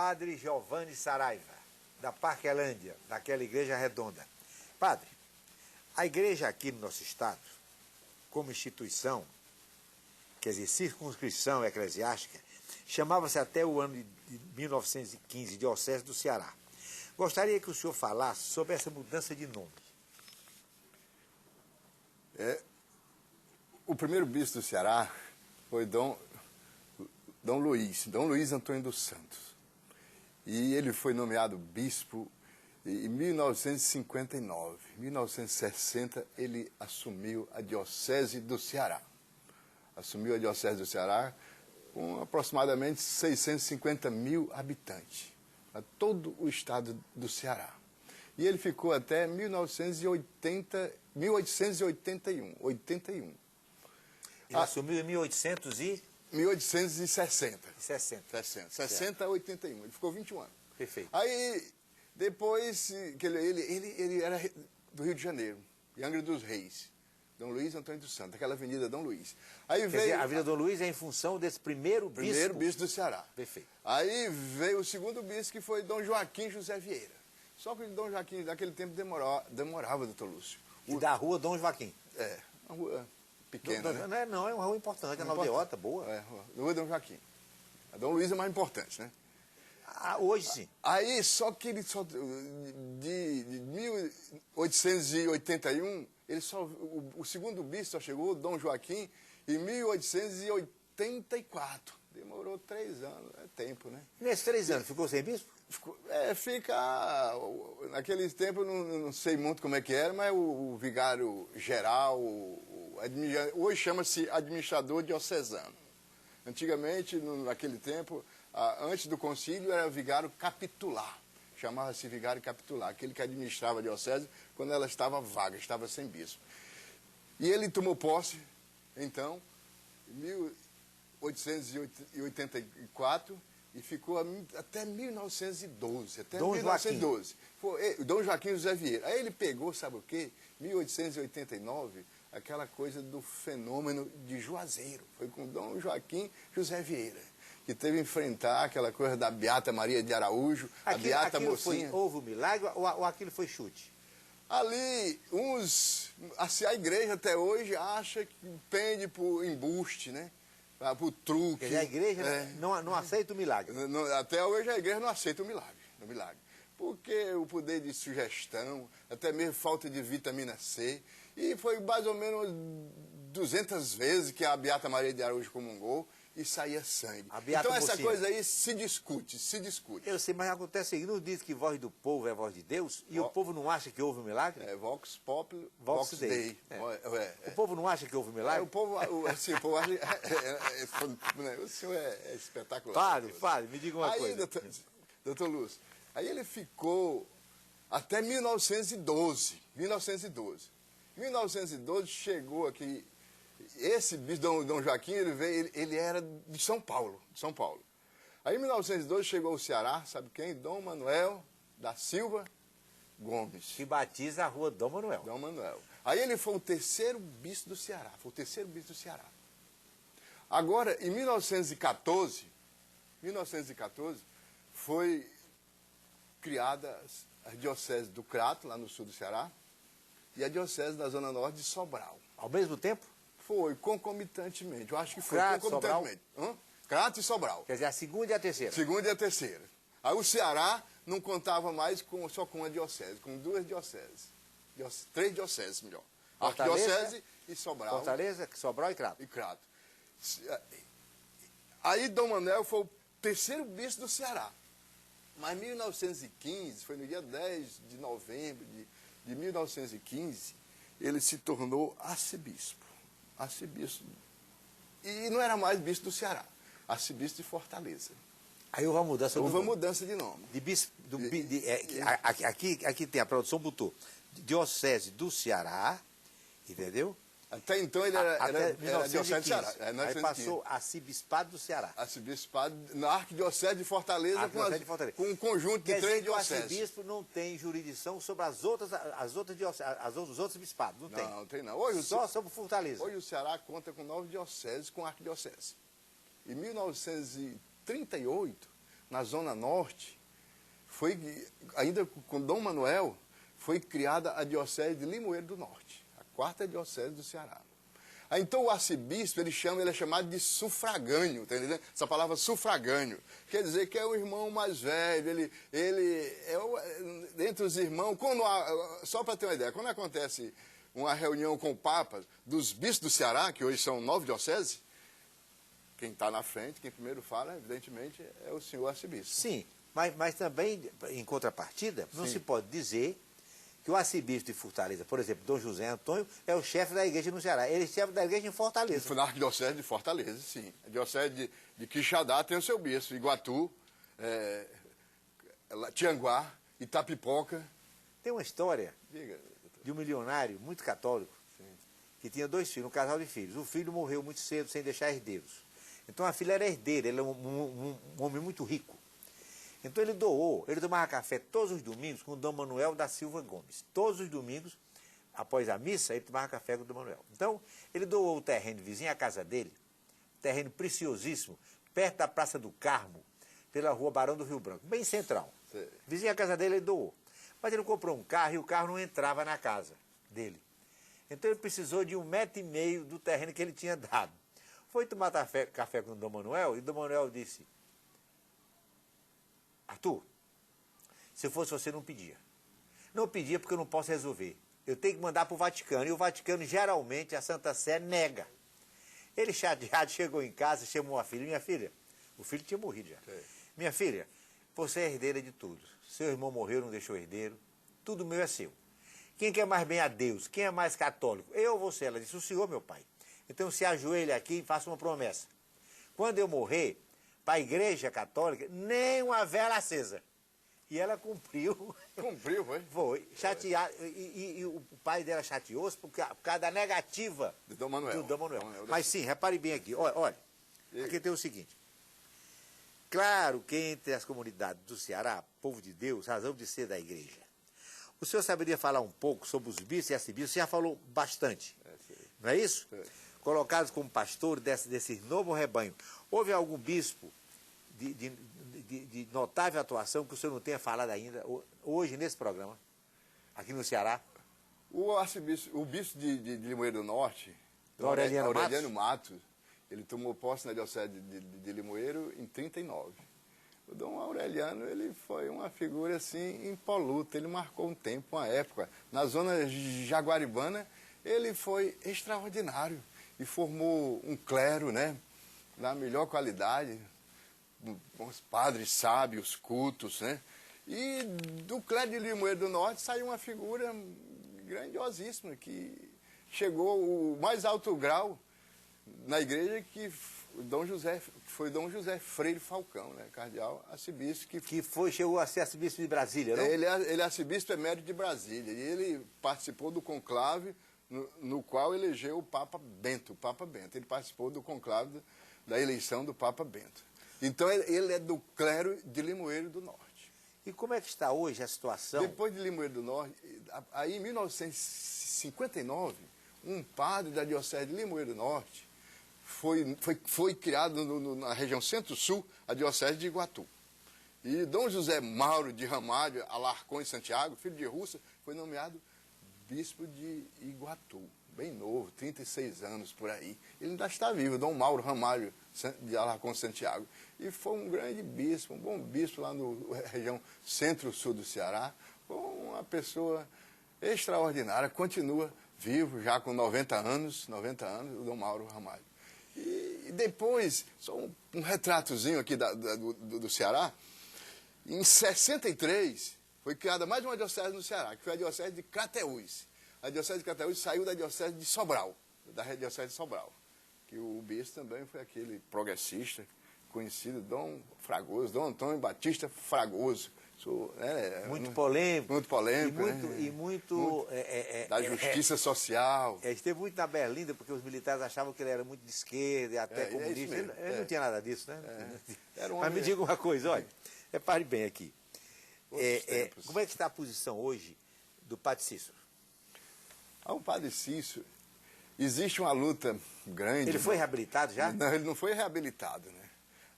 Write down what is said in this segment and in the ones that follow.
Padre Giovanni Saraiva, da Parquelândia, daquela igreja redonda. Padre, a igreja aqui no nosso estado, como instituição, quer dizer, circunscrição eclesiástica, chamava-se até o ano de 1915 Diocese do Ceará. Gostaria que o senhor falasse sobre essa mudança de nome. O primeiro bispo do Ceará foi Dom Luiz Antônio dos Santos. E ele foi nomeado bispo em 1959. Em 1960, ele assumiu a Diocese do Ceará. Assumiu a Diocese do Ceará com aproximadamente 650 mil habitantes, a todo o estado do Ceará. E ele ficou até 1881. Ele assumiu em 1860. 60 a 81. Ele ficou 21 anos. Perfeito. Aí, depois, que ele era do Rio de Janeiro, de Angra dos Reis. Dom Luiz Antônio dos Santos, aquela avenida Dom Luiz. Aí Quer dizer, a Avenida Dom Luiz é em função desse primeiro bispo? Primeiro bispo do Ceará. Perfeito. Aí veio o segundo bispo, que foi Dom Joaquim José Vieira. Só que o Dom Joaquim, naquele tempo, demorava, doutor Lúcio. E da rua Dom Joaquim? É, uma rua pequena, né? Não, é uma rua importante, é uma aldeota boa. É, rua Dom Joaquim. A Dom Luiz é mais importante, né? Ah, hoje sim. Aí, só que ele só, de 1881, o segundo bispo só chegou, Dom Joaquim, em 1884. Demorou 3 anos, é tempo, né? Nesses 3 anos, ficou sem bispo? Naquele tempo, não sei muito como é que era, mas o vigário geral, hoje chama-se administrador diocesano. Antigamente, naquele tempo, antes do concílio, era vigário capitular. Chamava-se vigário capitular, aquele que administrava a diocese quando ela estava vaga, estava sem bispo. E ele tomou posse, então, em 1884, e ficou até 1912. Até Dom 1912. Dom Joaquim José Vieira. Aí ele pegou, sabe o quê? 1889, aquela coisa do fenômeno de Juazeiro. Foi com Dom Joaquim José Vieira, que teve que enfrentar aquela coisa da Beata Maria de Araújo, a Beata Mocinha. Houve um milagre ou aquilo foi chute? Ali, a igreja até hoje acha que pende por embuste, né? Por truque. Quer dizer, a igreja não aceita o milagre. Até hoje a igreja não aceita o milagre. Porque o poder de sugestão, até mesmo falta de vitamina C. E foi mais ou menos 200 vezes que a Beata Maria de Araújo comungou e saía sangue. Então essa coisa aí se discute. Eu sei, mas acontece o seguinte, não diz que voz do povo é voz de Deus? E o povo não acha que houve um milagre? É, vox populi, vox Dei. O povo não acha que houve um milagre? O povo acha... O senhor é espetacular. Padre, me diga uma coisa. Doutor Lúcio, aí ele ficou até 1912. 1912 chegou aqui. Esse bispo, Dom Joaquim, ele era de São Paulo. Aí em 1912 chegou ao Ceará, sabe quem? Dom Manuel da Silva Gomes. Que batiza a rua Dom Manuel. Dom Manuel. Aí ele foi o terceiro bispo do Ceará. Agora, em 1914, foi criada a Diocese do Crato, lá no sul do Ceará, e a Diocese da Zona Norte de Sobral. Ao mesmo tempo? Foi, concomitantemente. Eu acho que foi Crato, concomitantemente. Crato e Sobral. Quer dizer, a segunda e a terceira. Aí o Ceará não contava mais só com uma diocese, com 2 dioceses. 3 dioceses, melhor. Arquidiocese e Sobral. Fortaleza, Sobral e Crato. Aí Dom Manuel foi o terceiro bispo do Ceará. Mas em 1915, foi no dia 10 de novembro de 1915, ele se tornou arcebispo. E não era mais bispo do Ceará, arcebispo de Fortaleza. Aí houve uma mudança Houve uma mudança de nome. De bispo, aqui tem a produção botou Diocese do Ceará, entendeu? Até então ele era Diocese do Ceará. Aí passou arcebispado do Ceará. Arcebispado na Arquidiocese de Fortaleza, com um conjunto de 3 dioceses. O arcebispo não tem jurisdição sobre os outros bispados, não tem. Não tem não. Hoje, só sobre Fortaleza. Hoje o Ceará conta com 9 dioceses com arquidiocese. Em 1938, na Zona Norte, ainda com Dom Manuel, foi criada a Diocese de Limoeiro do Norte, a 4ª Diocese do Ceará. Aí, então o arcebispo, ele é chamado de sufragâneo, tá entendendo? Essa palavra sufragâneo, quer dizer que é o irmão mais velho, entre os irmãos, só para ter uma ideia, quando acontece uma reunião com o Papa dos bispos do Ceará, que hoje são 9 dioceses, quem está na frente, quem primeiro fala, evidentemente, é o senhor arcebispo. Sim, mas também, em contrapartida, não se pode dizer que o arcebispo de Fortaleza, por exemplo, Dom José Antônio, é o chefe da igreja no Ceará. Ele é chefe da igreja em Fortaleza. Foi na Arquidiocese de Fortaleza, sim. A Diocese de Quixadá tem o seu bispo. Iguatu, Tianguá, Itapipoca. Tem uma história Diga, de um milionário muito católico, que tinha 2 filhos, um casal de filhos. O filho morreu muito cedo, sem deixar herdeiros. Então a filha era herdeira, ele é um homem muito rico. Então ele tomava café todos os domingos com o Dom Manuel da Silva Gomes. Todos os domingos, após a missa, ele tomava café com o Dom Manuel. Então, ele doou o terreno vizinho à casa dele, terreno preciosíssimo, perto da Praça do Carmo, pela rua Barão do Rio Branco, bem central. Sim. Vizinho à casa dele, ele doou. Mas ele comprou um carro e o carro não entrava na casa dele. Então ele precisou de 1,5 metro do terreno que ele tinha dado. Foi tomar café com o Dom Manuel e o Dom Manuel disse: Arthur, se eu fosse você, não pedia. Não pedia porque eu não posso resolver. Eu tenho que mandar para o Vaticano. E o Vaticano, geralmente, a Santa Sé nega. Ele, chateado, chegou em casa e chamou a filha. Minha filha, o filho tinha morrido já. Sim. Minha filha, você é herdeira de tudo. Seu irmão morreu, não deixou herdeiro. Tudo meu é seu. Quem quer mais bem a Deus? Quem é mais católico? Eu ou você? Ela disse: o senhor, meu pai. Então se ajoelhe aqui e faça uma promessa. Quando eu morrer, para a igreja católica, nem uma vela acesa. E ela cumpriu. Cumpriu, foi? Foi. Chateado. E o pai dela chateou-se por causa da negativa De Dom Manuel. do Dom Manuel. Mas sim, repare bem aqui. Olha, aqui tem o seguinte. Claro que entre as comunidades do Ceará, povo de Deus, razão de ser da igreja. O senhor saberia falar um pouco sobre os bispos e arcebispos? Você já falou bastante. Não é isso? Colocados como pastores desse novo rebanho. Houve algum bispo de notável atuação que o senhor não tenha falado ainda hoje nesse programa, aqui no Ceará? O bispo de Limoeiro do Norte, Aureliano Matos, ele tomou posse na Diocese de Limoeiro em 1939. O Dom Aureliano, ele foi uma figura assim impoluta, ele marcou um tempo, uma época. Na zona jaguaribana, ele foi extraordinário e formou um clero, né, da melhor qualidade, os padres sábios, cultos, né? E do clero de Limoeiro do Norte saiu uma figura grandiosíssima, que chegou o mais alto grau na igreja, que foi Dom José Freire Falcão, né? Cardeal arcebispo. Chegou a ser arcebispo de Brasília, não? Ele é arcebispo emérito de Brasília, e ele participou do conclave no qual elegeu o Papa Bento. Ele participou do conclave da eleição do Papa Bento. Então ele é do clero de Limoeiro do Norte. E como é que está hoje a situação? Depois de Limoeiro do Norte, aí em 1959, um padre da Diocese de Limoeiro do Norte foi criado na região Centro-Sul, a Diocese de Iguatu. E Dom José Mauro de Ramalho Alarcón e Santiago, filho de Russa, foi nomeado bispo de Iguatu. Bem novo, 36 anos por aí. Ele ainda está vivo, Dom Mauro Ramalho de Alarcón Santiago. E foi um grande bispo, um bom bispo lá na região Centro-Sul do Ceará. Foi uma pessoa extraordinária, continua vivo, já com 90 anos, o Dom Mauro Ramalho. E depois, só um retratozinho aqui do Ceará. Em 63, foi criada mais uma diocese no Ceará, que foi a Diocese de Crateús. A Diocese de Crateús saiu da Diocese de Sobral, da Diocese de Sobral. Que o bispo também foi aquele progressista, conhecido Dom Fragoso, Dom Antônio Batista Fragoso. Muito polêmico. Muito polêmico, e muito da justiça social. Esteve muito na Berlinda, porque os militares achavam que ele era muito de esquerda e até comunista. Ele não tinha nada disso, né? Mas me diga uma coisa, olha, repare bem aqui. Como é que está a posição hoje do Padre Cícero? O Padre Cícero, existe uma luta grande. Ele foi reabilitado já? Não, ele não foi reabilitado, né?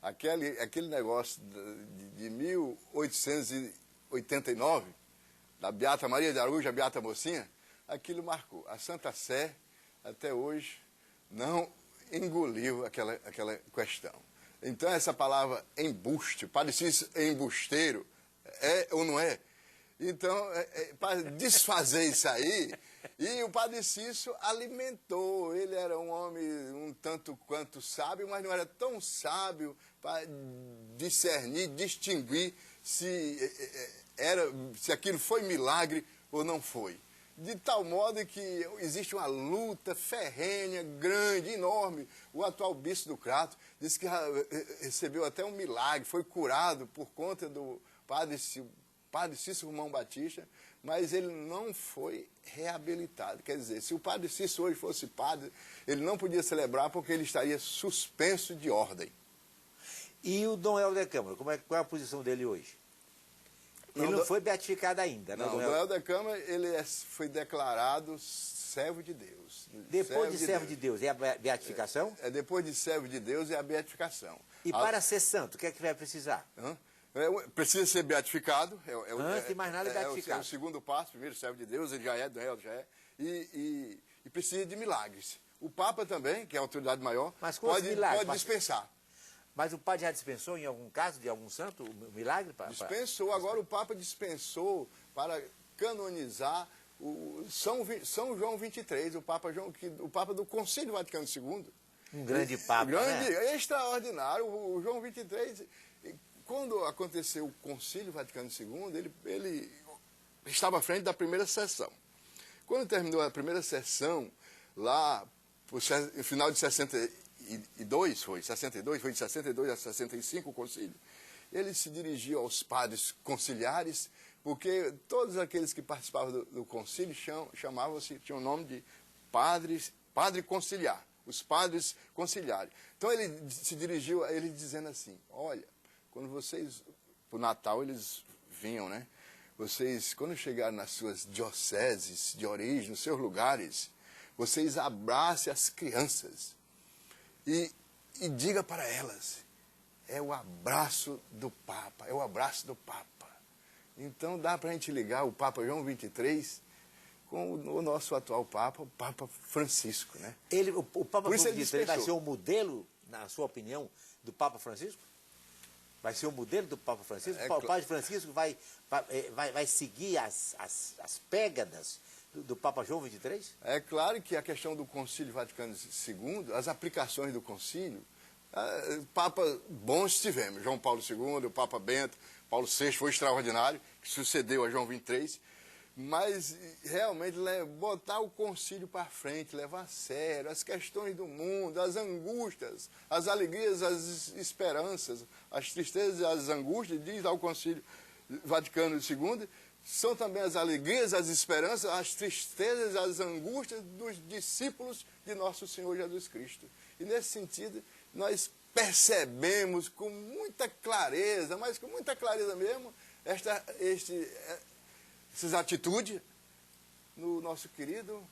aquele negócio de 1889, da Beata Maria de Araújo, a Beata Mocinha, aquilo marcou. A Santa Sé, até hoje, não engoliu aquela questão. Então, essa palavra embuste, Padre Cícero embusteiro, é ou não é? Então, para desfazer isso aí, e o Padre Cícero alimentou. Ele era um homem um tanto quanto sábio, mas não era tão sábio para discernir, distinguir se aquilo foi milagre ou não foi. De tal modo que existe uma luta ferrenha, grande, enorme. O atual bispo do Crato disse que recebeu até um milagre, foi curado por conta do Padre Cícero Romão Batista, mas ele não foi reabilitado. Quer dizer, se o Padre Cícero hoje fosse padre, ele não podia celebrar porque ele estaria suspenso de ordem. E o Dom Helder Câmara, qual é a posição dele hoje? Ele não foi beatificado ainda, né? Não, o Dom Helder Câmara, foi declarado servo de Deus. Depois de servo de Deus, é a beatificação? Depois de servo de Deus é a beatificação. E para ser santo, o que é que vai precisar? Precisa ser beatificado. Antes de mais nada, é beatificado. É o segundo passo, primeiro servo de Deus, ele já é, Dom Helder já é. E precisa de milagres. O Papa também, que é a autoridade maior, pode dispensar. Mas o padre já dispensou em algum caso de algum santo o milagre? Dispensou. Agora o Papa dispensou para canonizar o São João XXIII, o Papa do Concílio Vaticano II. Um grande Papa, né? Extraordinário. O João XXIII, quando aconteceu o Concílio Vaticano II, ele estava à frente da primeira sessão. Quando terminou a primeira sessão, lá no final de 62, foi de 62 a 65 o concílio, ele se dirigiu aos padres conciliares, porque todos aqueles que participavam do concílio tinham o nome de padre conciliar, os padres conciliares. Então ele se dirigiu a eles dizendo assim: olha, quando vocês, para o Natal eles vinham, né? Vocês, quando chegarem nas suas dioceses de origem, nos seus lugares, vocês abracem as crianças. E diga para elas, é o abraço do Papa, é o abraço do Papa. Então dá para a gente ligar o Papa João XXIII com o nosso atual Papa, o Papa Francisco, né? O Papa João XXIII vai ser o modelo, na sua opinião, do Papa Francisco? Vai ser o modelo do Papa Francisco? O Padre Francisco vai seguir as pégadas do Papa João XXIII? É claro que a questão do Concílio Vaticano II, as aplicações do concílio, papas bons tivemos. João Paulo II, o Papa Bento, Paulo VI foi extraordinário, que sucedeu a João XXIII, mas realmente botar o concílio para frente, levar a sério as questões do mundo, as angústias, as alegrias, as esperanças, as tristezas e as angústias, diz ao Concílio Vaticano II, são também as alegrias, as esperanças, as tristezas, as angústias dos discípulos de nosso Senhor Jesus Cristo. E nesse sentido, nós percebemos com muita clareza, mas com muita clareza mesmo, essas atitudes no nosso querido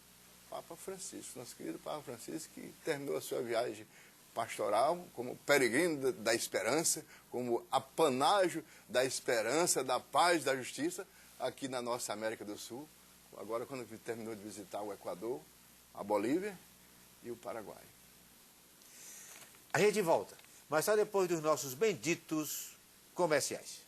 Papa Francisco. Nosso querido Papa Francisco, que terminou a sua viagem pastoral como peregrino da esperança, como apanágio da esperança, da paz, da justiça, aqui na nossa América do Sul, agora quando terminou de visitar o Equador, a Bolívia e o Paraguai. A gente volta, mas só depois dos nossos benditos comerciais.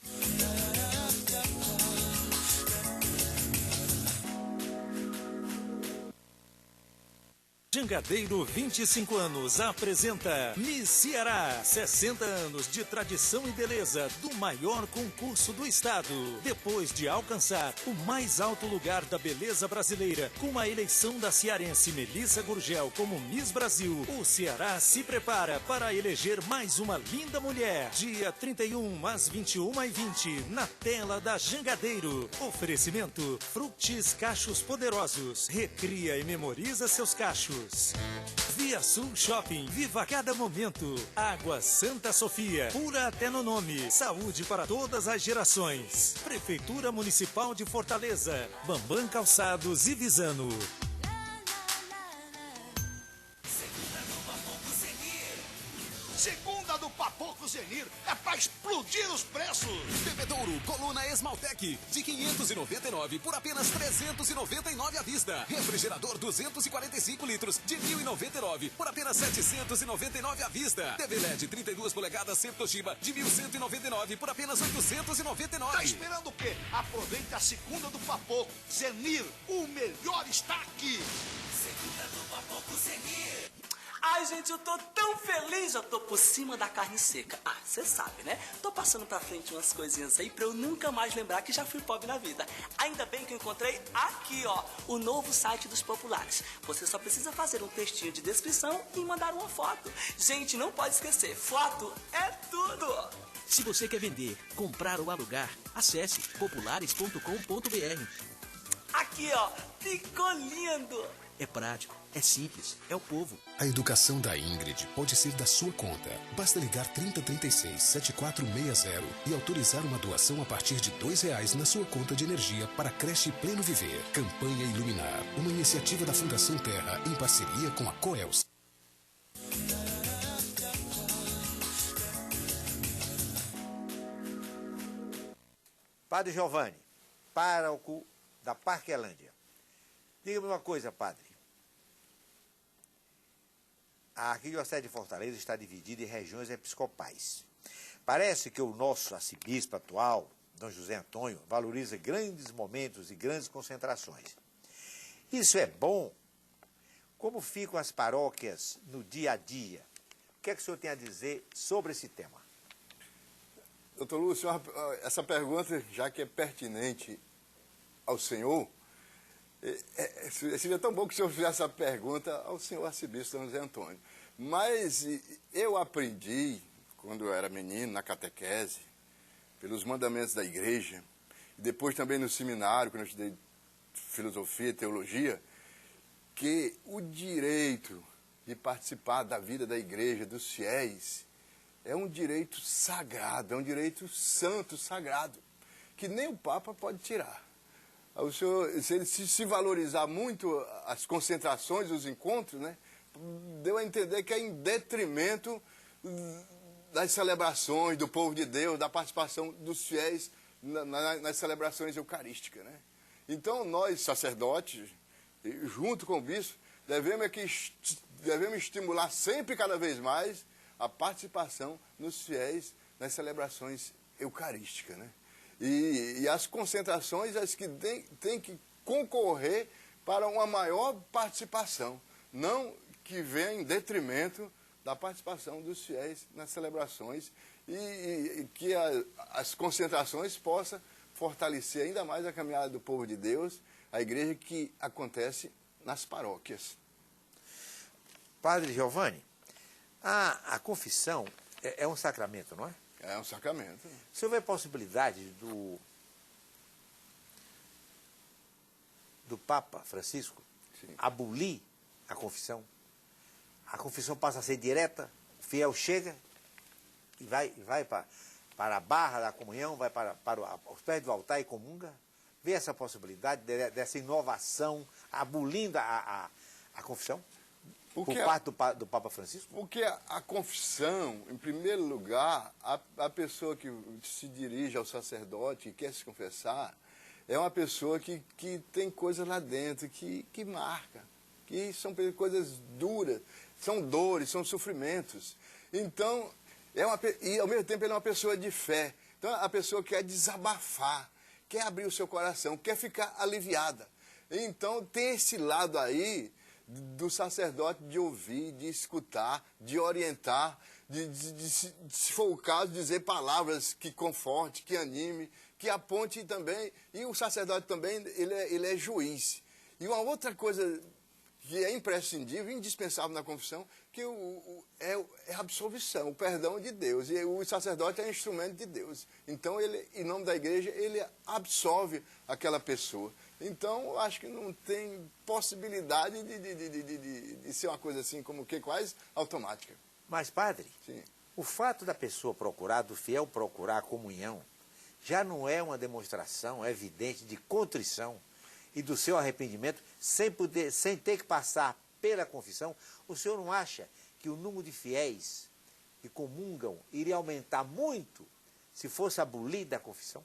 Jangadeiro 25 anos apresenta Miss Ceará, 60 anos de tradição e beleza do maior concurso do estado. Depois de alcançar o mais alto lugar da beleza brasileira, com a eleição da cearense Melissa Gurgel como Miss Brasil, o Ceará se prepara para eleger mais uma linda mulher. Dia 31 às 21h20, na tela da Jangadeiro. Oferecimento Fructis Cachos Poderosos. Recria e memoriza seus cachos. Via Sul Shopping, viva cada momento. Água Santa Sofia, pura até no nome. Saúde para todas as gerações. Prefeitura Municipal de Fortaleza, Bambam Calçados e Visano. Segunda do Papoco Papoco Zenir é pra explodir os preços. Bebedouro Coluna Esmaltec de 599 por apenas 399 à vista. Refrigerador 245 litros de 1.099 por apenas 799 à vista. TV LED 32 polegadas sempre Toshiba de 1.199 por apenas 899. Tá esperando o quê? Aproveite a segunda do Papoco Zenir. O melhor está aqui. Segunda do Papoco Zenir. Ai, gente, eu tô tão feliz, eu tô por cima da carne seca. Ah, você sabe, né? Tô passando pra frente umas coisinhas aí pra eu nunca mais lembrar que já fui pobre na vida. Ainda bem que eu encontrei aqui, ó, o novo site dos populares. Você só precisa fazer um textinho de descrição e mandar uma foto. Gente, não pode esquecer, foto é tudo! Se você quer vender, comprar ou alugar, acesse populares.com.br. Aqui, ó, ficou lindo! É prático, é simples, é o povo. A educação da Ingrid pode ser da sua conta. Basta ligar 3036-7460 e autorizar uma doação a partir de R$2 na sua conta de energia para a creche Pleno Viver. Campanha Iluminar, uma iniciativa da Fundação Terra em parceria com a Coelce. Padre Giovanni, pároco da Parquelândia. Diga-me uma coisa, padre. A Arquidiocese de Fortaleza está dividida em regiões episcopais. Parece que o nosso arcebispo atual, Dom José Antônio, valoriza grandes momentos e grandes concentrações. Isso é bom? Como ficam as paróquias no dia a dia? O que é que o senhor tem a dizer sobre esse tema? Doutor Lúcio, essa pergunta, já que é pertinente ao senhor, seria tão bom que o senhor fizesse essa pergunta ao senhor arcebispo Dom José Antônio. Mas eu aprendi, quando eu era menino, na catequese, pelos mandamentos da igreja, e depois também no seminário, quando eu estudei filosofia e teologia, que o direito de participar da vida da igreja, dos fiéis, é um direito sagrado, é um direito santo, sagrado, que nem o Papa pode tirar. O senhor, se ele se valorizar muito as concentrações, os encontros, né, deu a entender que é em detrimento das celebrações do povo de Deus, da participação dos fiéis nas celebrações eucarísticas, né? Então, nós, sacerdotes, junto com o bispo, devemos estimular sempre, cada vez mais, a participação nos fiéis nas celebrações eucarísticas, né? E as concentrações, as que têm que concorrer para uma maior participação, não que venha em detrimento da participação dos fiéis nas celebrações e que as concentrações possam fortalecer ainda mais a caminhada do povo de Deus, a igreja que acontece nas paróquias. Padre Giovanni, a confissão é um sacramento, não é? É um sacramento. O senhor vê a possibilidade do Papa Francisco abolir a confissão? A confissão passa a ser direta, o fiel chega e vai para a barra da comunhão, vai para os pés do altar e comunga? Vê essa possibilidade dessa inovação abolindo a confissão? Por parte do Papa Francisco? Porque a confissão, em primeiro lugar, a pessoa que se dirige ao sacerdote e quer se confessar, é uma pessoa que tem coisas lá dentro, que marca, que são coisas duras, são dores, são sofrimentos. Então, e ao mesmo tempo ele é uma pessoa de fé. Então, a pessoa quer desabafar, quer abrir o seu coração, quer ficar aliviada. Então, tem esse lado aí do sacerdote de ouvir, de escutar, de orientar, se for o caso, dizer palavras que conforte, que anime, que aponte também. E o sacerdote também, ele é juiz. E uma outra coisa que é imprescindível, indispensável na confissão, que é a absolvição, o perdão de Deus. E o sacerdote é instrumento de Deus. Então, ele, em nome da igreja, ele absolve aquela pessoa. Então, eu acho que não tem possibilidade de ser uma coisa assim, como que quase automática. Mas, padre, sim, o fato da pessoa procurar, do fiel procurar a comunhão, já não é uma demonstração evidente de contrição e do seu arrependimento, sem ter que passar pela confissão? O senhor não acha que o número de fiéis que comungam iria aumentar muito se fosse abolida a confissão?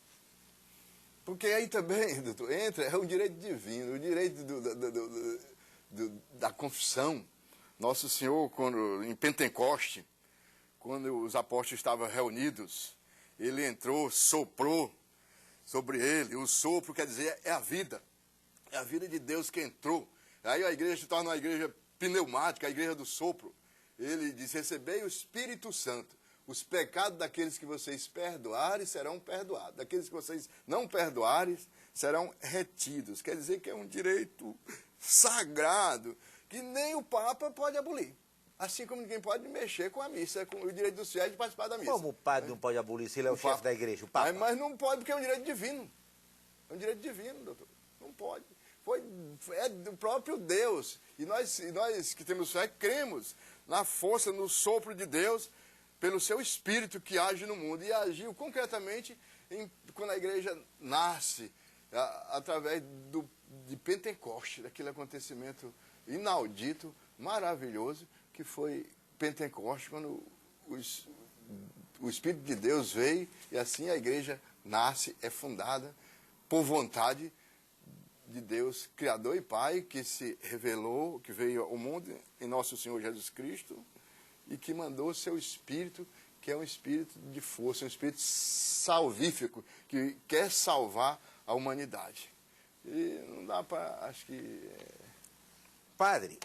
Porque aí também, doutor, é um direito divino, o direito da confissão. Nosso Senhor, em Pentecoste, quando os apóstolos estavam reunidos, ele entrou, soprou sobre ele. O sopro quer dizer é a vida de Deus que entrou. Aí a igreja se torna uma igreja pneumática, a igreja do sopro. Ele diz: recebei o Espírito Santo. Os pecados daqueles que vocês perdoarem serão perdoados. Daqueles que vocês não perdoarem serão retidos. Quer dizer que é um direito sagrado que nem o Papa pode abolir. Assim como ninguém pode mexer com a missa, com o direito dos fiéis de participar da missa. Como o padre não pode abolir se ele é o chefe da igreja, o Papa? Mas não pode porque é um direito divino. É um direito divino, doutor. Não pode. É do próprio Deus. E nós que temos fé, cremos na força, no sopro de Deus, pelo seu Espírito que age no mundo. E agiu concretamente quando a igreja nasce, através de Pentecoste, daquele acontecimento inaudito, maravilhoso, que foi Pentecoste, quando o Espírito de Deus veio, e assim a igreja nasce, é fundada por vontade de Deus, Criador e Pai, que se revelou, que veio ao mundo em nosso Senhor Jesus Cristo, e que mandou o seu Espírito, que é um Espírito de força, um Espírito salvífico, que quer salvar a humanidade. E não dá para, acho que... Padre,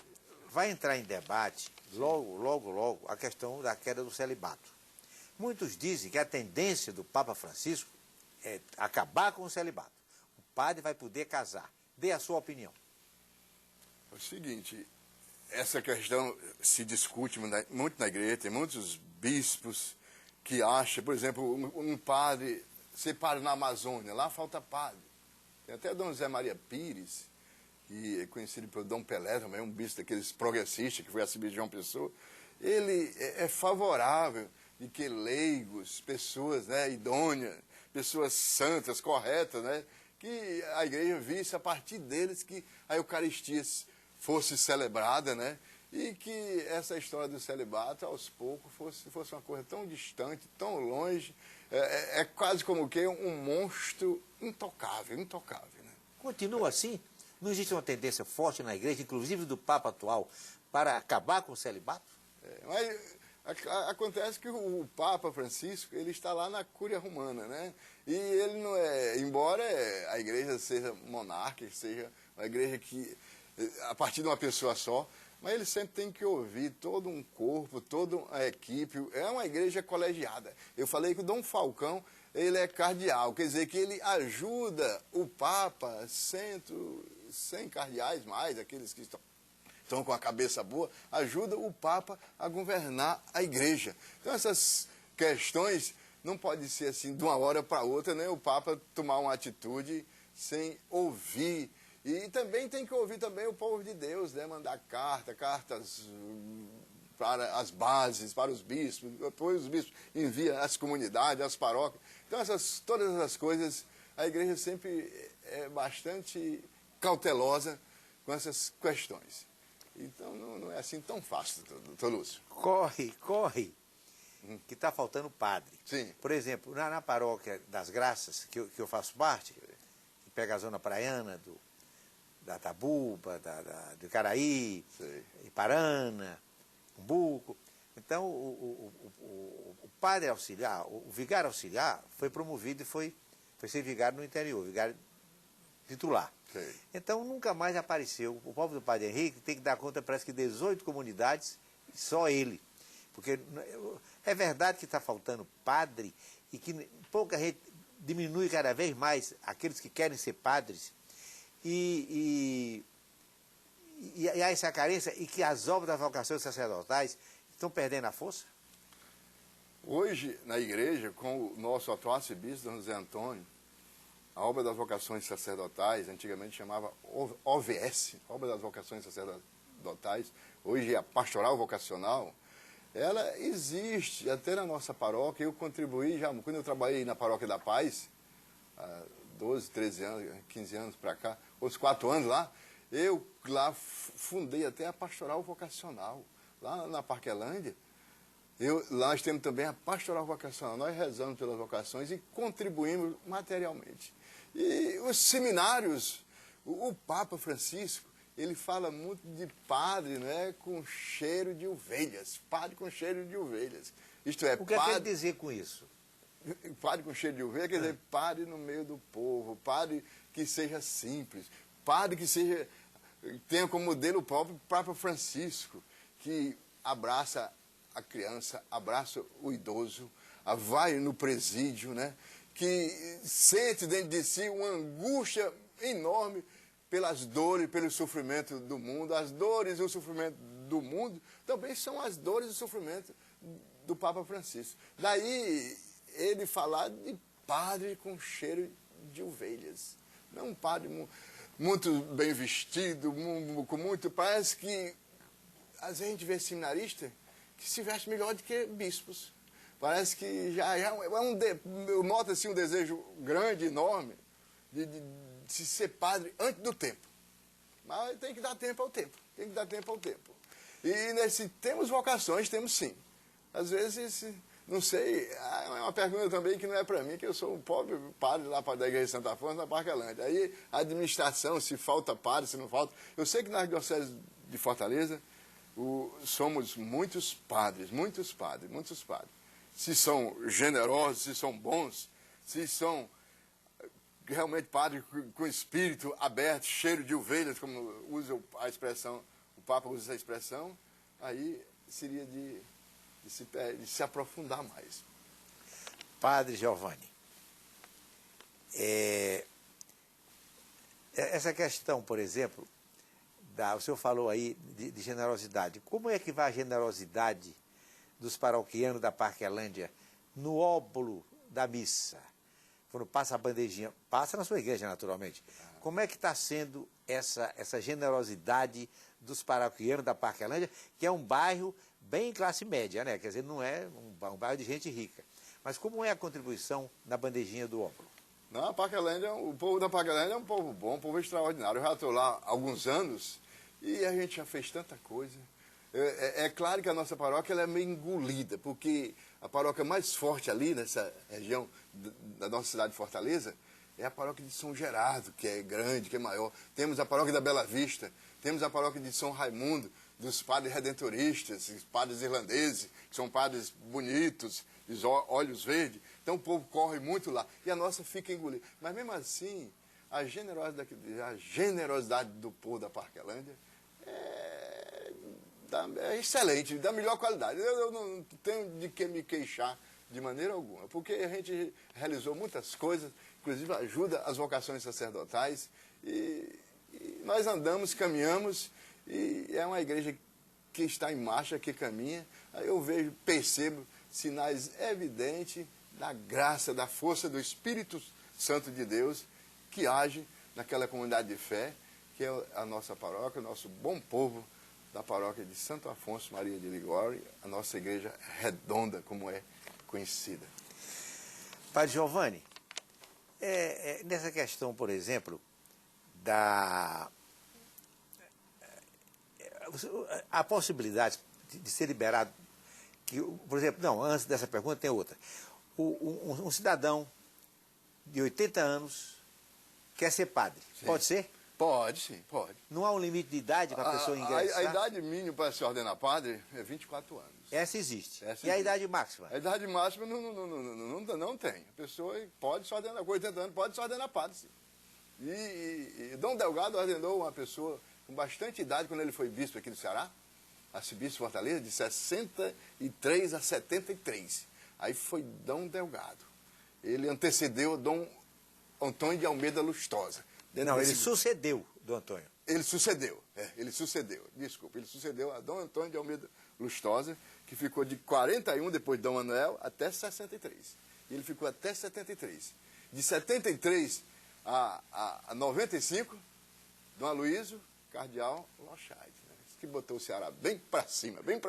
vai entrar em debate, logo, a questão da queda do celibato. Muitos dizem que a tendência do Papa Francisco é acabar com o celibato. O padre vai poder casar. Dê a sua opinião. É o seguinte, essa questão se discute muito na igreja, tem muitos bispos que acham, por exemplo, um padre, ser padre na Amazônia, lá falta padre. Tem até Dom José Maria Pires, que é conhecido pelo Dom Pelé, também um bispo daqueles progressistas, que foi arcebispo de João Pessoa. Ele é favorável de que leigos, pessoas, né, idôneas, pessoas santas, corretas, né, que a igreja visse a partir deles que a Eucaristia fosse celebrada, né, e que essa história do celibato, aos poucos, fosse uma coisa tão distante, tão longe, é quase como que um monstro intocável. Né? Continua assim? Não existe uma tendência forte na igreja, inclusive do Papa atual, para acabar com o celibato? Mas acontece que o Papa Francisco, ele está lá na Cúria Romana, né? E ele não é, embora a igreja seja monárquica, seja uma igreja que, a partir de uma pessoa só, mas ele sempre tem que ouvir todo um corpo, toda uma equipe. É uma igreja colegiada. Eu falei que o Dom Falcão, ele é cardeal, quer dizer que ele ajuda o Papa, 100 cardeais mais, aqueles que estão com a cabeça boa, ajuda o Papa a governar a igreja. Então essas questões não podem ser assim de uma hora para outra, né? O Papa tomar uma atitude sem ouvir. E também tem que ouvir também o povo de Deus, né? Mandar cartas para as bases, para os bispos, depois os bispos enviam às comunidades, às paróquias. Então todas essas coisas, a igreja sempre é bastante cautelosa com essas questões. Então não é assim tão fácil, doutor Lúcio. Corre, que está faltando padre. Sim. Por exemplo, na paróquia das Graças, que eu faço parte, que pega a zona praiana da Tabuba, do Icaraí, Iparana, Umbuco. Então, o padre auxiliar, o vigário auxiliar, foi promovido e foi ser vigário no interior, vigário titular. Sim. Então, nunca mais apareceu. O povo do Padre Henrique tem que dar conta, parece que 18 comunidades, só ele. Porque é verdade que está faltando padre e que pouca gente diminui cada vez mais aqueles que querem ser padres. E há essa carência e que as obras das vocações sacerdotais estão perdendo a força? Hoje, na igreja, com o nosso atual arcebispo, Dom José Antônio, a obra das vocações sacerdotais, antigamente chamava OVS, Obra das Vocações Sacerdotais, hoje é a Pastoral Vocacional, ela existe até na nossa paróquia. Eu contribuí já, quando eu trabalhei na Paróquia da Paz, há 12, 13 anos, 15 anos para cá, outros 4 anos lá, eu lá fundei até a Pastoral Vocacional, lá na Parquelândia, Nós temos também a pastoral vocacional. Nós rezamos pelas vocações e contribuímos materialmente. E os seminários, o Papa Francisco, ele fala muito de padre, né, com cheiro de ovelhas. Padre com cheiro de ovelhas. Isto é, O que é que ele dizer com isso? Padre com cheiro de ovelha quer dizer padre no meio do povo, padre que seja simples, padre que tenha como modelo o próprio Papa Francisco, que abraça a criança, abraça o idoso, vai no presídio, né? Que sente dentro de si uma angústia enorme pelas dores, pelo sofrimento do mundo. As dores e o sofrimento do mundo também são as dores e o sofrimento do Papa Francisco. Daí ele falar de padre com cheiro de ovelhas. Não um padre muito bem vestido, com muito... Parece que às vezes a gente vê seminarista que se veste melhor do que bispos. Parece que já é eu noto assim, um desejo grande, enorme, de se ser padre antes do tempo. Mas tem que dar tempo ao tempo. Tem que dar tempo ao tempo. E temos vocações, temos sim. Às vezes, não sei, é uma pergunta também que não é para mim, que eu sou um pobre padre lá da Igreja de Santa Afonso, na Parquelândia. Aí, a administração, se falta padre, se não falta... Eu sei que na Arquidiocese de Fortaleza, somos muitos padres. Se são generosos, se são bons, se são realmente padres com espírito aberto, cheiro de ovelhas, como usa a expressão, o Papa usa essa expressão, aí seria de se aprofundar mais. Padre Giovanni, essa questão, por exemplo, o senhor falou aí de generosidade. Como é que vai a generosidade dos paroquianos da Parquelândia no óbolo da missa? Quando passa a bandejinha, passa na sua igreja, naturalmente. Como é que está sendo essa generosidade dos paroquianos da Parquelândia, que é um bairro bem classe média, né? Quer dizer, não é um bairro de gente rica. Mas como é a contribuição na bandejinha do óbolo? Não, o povo da Parquelândia é um povo bom, um povo extraordinário. Eu já estou lá há alguns anos e a gente já fez tanta coisa. É claro que a nossa paróquia ela é meio engolida, porque a paróquia mais forte ali, nessa região da nossa cidade de Fortaleza, é a paróquia de São Gerardo, que é grande, que é maior. Temos a paróquia da Bela Vista, temos a paróquia de São Raimundo, dos padres redentoristas, os padres irlandeses, que são padres bonitos, de olhos verdes. Então o povo corre muito lá. E a nossa fica engolida. Mas mesmo assim, a generosidade do povo da Parquelândia é excelente, da melhor qualidade. Eu não tenho de que me queixar de maneira alguma, porque a gente realizou muitas coisas, inclusive ajuda as vocações sacerdotais, e nós andamos, caminhamos, e é uma igreja que está em marcha, que caminha. Aí eu percebo sinais evidentes da graça, da força do Espírito Santo de Deus, que age naquela comunidade de fé, que é a nossa paróquia, o nosso bom povo da paróquia de Santo Afonso Maria de Ligório, a nossa igreja redonda, como é conhecida. Padre Giovanni, nessa questão, por exemplo, a possibilidade de ser liberado, por exemplo, não, antes dessa pergunta tem outra. Um cidadão de 80 anos quer ser padre, sim. Pode ser? Pode, sim, pode. Não há um limite de idade para a pessoa ingressar? A idade mínima para se ordenar padre é 24 anos. Essa existe. E a idade máxima? A idade máxima não tem. A pessoa pode se ordenar, com 80 anos, pode se ordenar padre, sim. E Dom Delgado ordenou uma pessoa com bastante idade quando ele foi bispo aqui do Ceará, arcebispo de Fortaleza, de 63 a 73. Aí foi Dom Delgado. Ele antecedeu Dom Antônio de Almeida Lustosa. Não, ele sucedeu do Antônio. Ele sucedeu, desculpa, ele sucedeu a Dom Antônio de Almeida Lustosa, que ficou de 41, depois de Dom Manuel, até 63. E ele ficou até 73. De 73 a 95, Dom Aloysio Cardeal Lochaide, né? Que botou o Ceará bem para cima, né?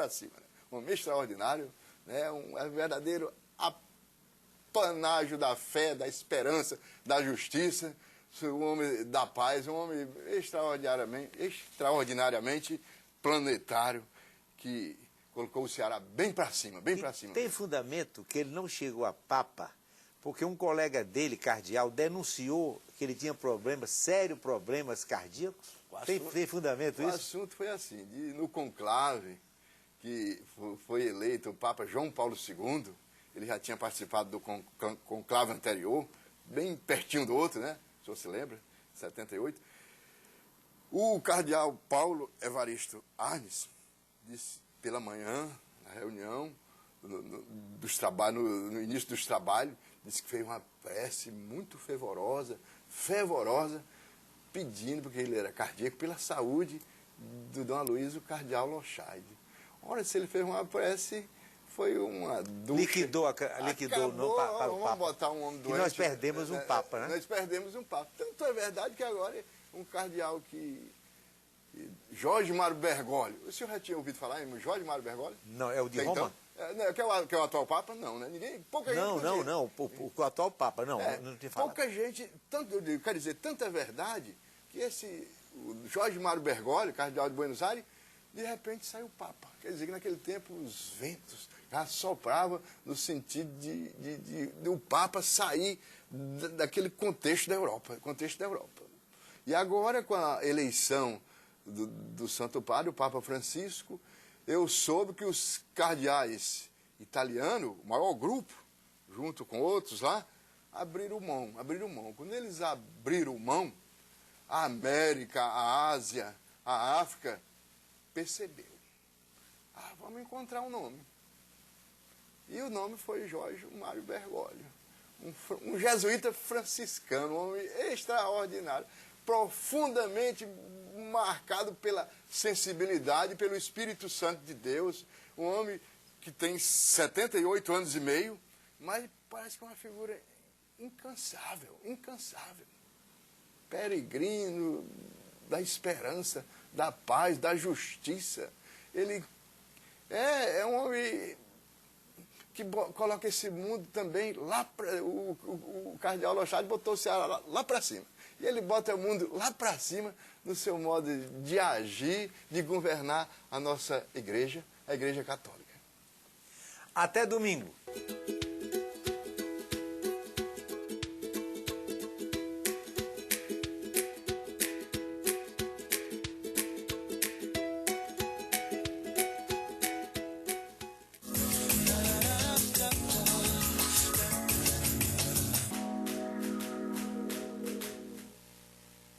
Um homem extraordinário, né? Um verdadeiro apanágio da fé, da esperança, da justiça, um homem da paz, um homem extraordinariamente planetário, que colocou o Ceará bem para cima, bem para cima. Tem fundamento que ele não chegou a Papa, porque um colega dele, cardeal, denunciou que ele tinha problemas, sérios problemas cardíacos? Tem fundamento isso? O assunto foi assim, no conclave, que foi eleito o Papa João Paulo II, ele já tinha participado do conclave anterior, bem pertinho do outro, né? O senhor se lembra? 78. O cardeal Paulo Evaristo Arnes disse pela manhã, na reunião, no início dos trabalhos, disse que fez uma prece muito fervorosa, pedindo, porque ele era cardíaco, pela saúde do Dom Aloysio Cardeal Lochaide. Ora, se ele fez uma prece, foi uma ducha. Liquidou o nome para o Papa. Vamos botar um homem doente. E nós perdemos um Papa, né? Nós perdemos um Papa. Tanto é verdade que agora um cardeal Jorge Mário Bergoglio. O senhor já tinha ouvido falar em Jorge Mário Bergoglio? Não, é o de então, Roma? Que é o atual Papa? Não, né? Pouca gente não. O atual Papa, não tinha falado. Pouca gente, quer dizer, tanta verdade, que o Jorge Mário Bergoglio, cardeal de Buenos Aires, de repente saiu Papa. Quer dizer que naquele tempo os ventos já sopravam no sentido de o Papa sair daquele contexto da Europa. E agora, com a eleição do Santo Padre, o Papa Francisco, eu soube que os cardeais italianos, o maior grupo, junto com outros lá, abriram mão. Quando eles abriram mão, a América, a Ásia, a África, percebeu. Vamos encontrar um nome. E o nome foi Jorge Mário Bergoglio, um jesuíta franciscano, um homem extraordinário, profundamente marcado pela sensibilidade, pelo Espírito Santo de Deus, um homem que tem 78 anos e meio, mas parece que é uma figura incansável, peregrino da esperança, da paz, da justiça. Ele é um homem que coloca esse mundo também lá para... O cardeal Lochaide botou o Ceará lá para cima. E ele bota o mundo lá para cima no seu modo de agir, de governar a nossa igreja, a Igreja Católica. Até domingo.